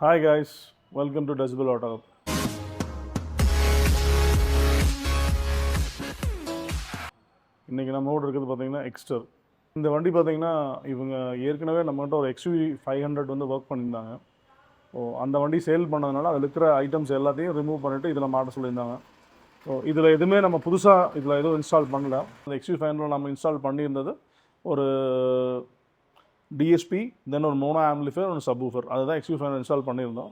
Hi guys, welcome to Decibel Auto. இன்றைக்கி நம்மளோட இருக்கிறது பார்த்தீங்கன்னா எக்ஸ்டர். இந்த வண்டி பார்த்தீங்கன்னா இவங்க ஏற்கனவே நம்மகிட்ட ஒரு XUV 500 வந்து ஒர்க் பண்ணியிருந்தாங்க. அந்த வண்டி சேல் பண்ணதுனால அதில் இருக்கிற ஐட்டம்ஸ் எல்லாத்தையும் ரிமூவ் பண்ணிவிட்டு இதில் மாட்ட சொல்லியிருந்தாங்க. இதில் எதுவுமே நம்ம புதுசாக இதில் எதுவும் இன்ஸ்டால் பண்ணல. அந்த XUV 500 நம்ம இன்ஸ்டால் பண்ணியிருந்தது ஒரு DSP, தென் ஒரு மோனோ ஆம்பிளிஃபையர், ஒரு சப்வூஃபர். அதுதான் XUV 500 இன்ஸ்டால் பண்ணியிருந்தோம்.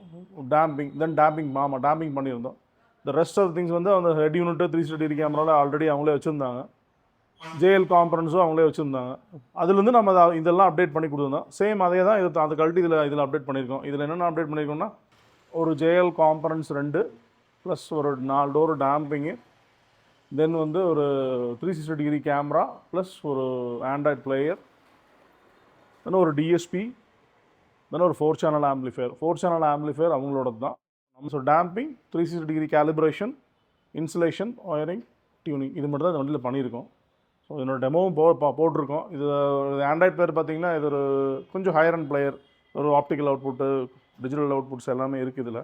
டேம்பிங் பண்ணியிருந்தோம். இந்த ரெஸ்ட் ஆஃப் திங்ஸ் வந்து அந்த ஹெட் யூனிட்டு 360 டிகிரி கேமராவில் ஆல்ரெடி அவங்களே வச்சுருந்தாங்க. JL காம்பனன்ஸும் அவங்களே வச்சுருந்தாங்க. அதுலேருந்து நம்ம இதெல்லாம் அப்டேட் பண்ணி கொடுத்துருந்தோம். சேம் அதே தான் அதை கழட்டி இதில் அப்டேட் பண்ணியிருக்கோம். இதில் என்னென்ன அப்டேட் பண்ணியிருக்கோம்னா, ஒரு JL காம்பனன்ஸ் 2 ப்ளஸ் ஒரு 4 டோர் டேம்பிங்கு, தென் வந்து ஒரு 360 டிகிரி கேமரா ப்ளஸ் ஒரு ஆண்ட்ராய்ட் பிளேயர், தென் ஒரு DSP, தென் ஒரு 4 சேனல் ஆம்பிளிஃபையர். 4 சேனல் ஆம்பிளிஃபையர் அவங்களோடது தான். நம்ம damping, 360 degree calibration, insulation, wiring, tuning, இது மட்டும் தான் இந்த வண்டியில் பண்ணியிருக்கோம். ஸோ இதனோட டெமோவும் போட்டிருக்கோம். இது ஆண்ட்ராய்ட் பிளேயர் பார்த்திங்கன்னா இது ஒரு கொஞ்சம் ஹையர் அண்ட் பிளேயர், ஒரு ஆப்டிக்கல் அவுட்புட்டு, டிஜிட்டல் அவுட்புட்ஸ் எல்லாமே இருக்குது இதில்.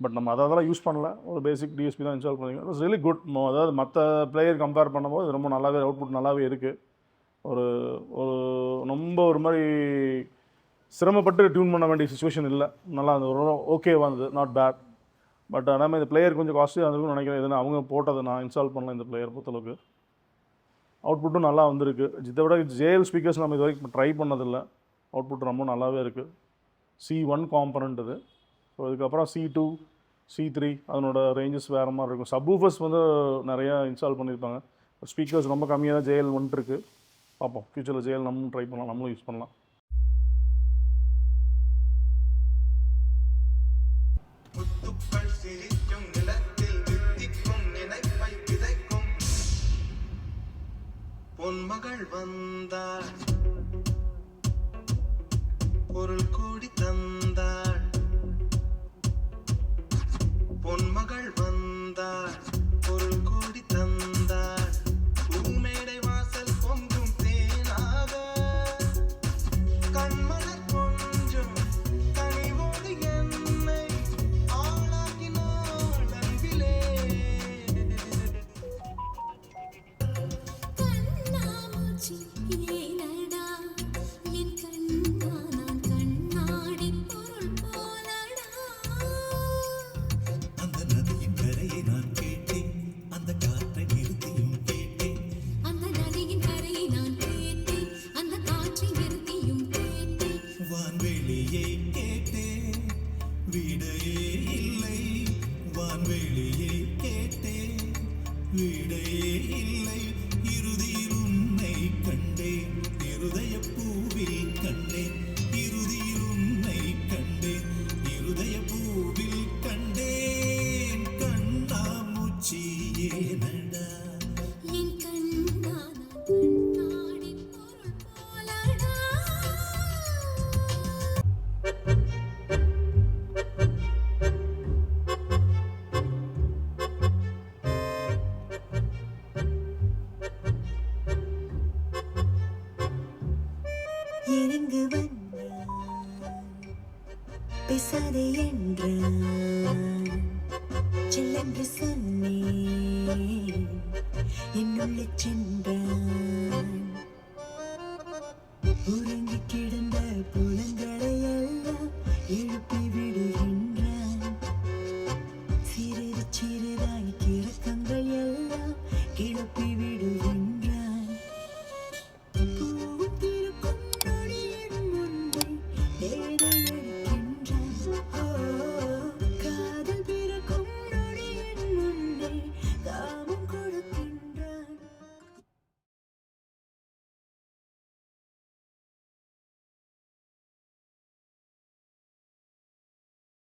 பட் நம்ம அதெல்லாம் யூஸ் பண்ணல. ஒரு பேசிக் DSP தான் இன்ஸ்டால் பண்ணியிருக்கோம். It's really good. அதாவது மற்ற பிளேயர் கம்பேர் பண்ணும்போது இது ரொம்ப நல்லாவே அவுட்புட் நல்லாவே இருக்குது. ஒரு ஒரு ரொம்ப ஒரு மாதிரி சிரமப்பட்டு டியூன் பண்ண வேண்டிய சுச்சுவேஷன் இல்லை. நல்லா இருந்தது, ஓகேவாக இருந்தது, நாட் பேட். பட் ஆனால் இந்த பிளேயர் கொஞ்சம் காஸ்ட்லியாக இருந்திருக்கும்னு நினைக்கிறேன். எதுனா அவங்க போட்டதை நான் இன்ஸ்டால் பண்ணல. இந்த பிளேயர் பொறுத்தளவுக்கு அவுட்புட்டும் நல்லா வந்திருக்கு. இதை விட JL ஸ்பீக்கர்ஸ் நம்ம இது வரைக்கும் ட்ரை பண்ணதில்லை. அவுட்புட் ரொம்ப நல்லாவே இருக்குது. C1 காம்பனண்ட் இது. ஸோ இதுக்கப்புறம் C2, C3 அதனோட ரேஞ்சஸ் வேறு மாதிரி இருக்கும். சப்வூஃபர்ஸ் வந்து நிறையா இன்ஸ்டால் பண்ணியிருப்பாங்க. ஸ்பீக்கர்ஸ் ரொம்ப கம்மியாக தான் JL வந்துட்டுருக்கு. பார்ப்போம், ஃப்யூச்சரில் JL நம்மளும் ட்ரை பண்ணலாம், நம்மளும் யூஸ் பண்ணலாம். பொன்மகள் வந்தாள், பொருள் கூடி தந்தாள். பொன்மகள் வந்தாள், பொருள் கூடி தந்தாள். பூமேடை வாசல் பொங்கும் தேனாக, கண்மலர் கொஞ்சம் கனிவோடு என்னை ஆளாக்கினாள் அன்பிலே. பேசாதே என்றான், செல்லென்று சொன்னேன், என்னுள்ளே சென்றான்.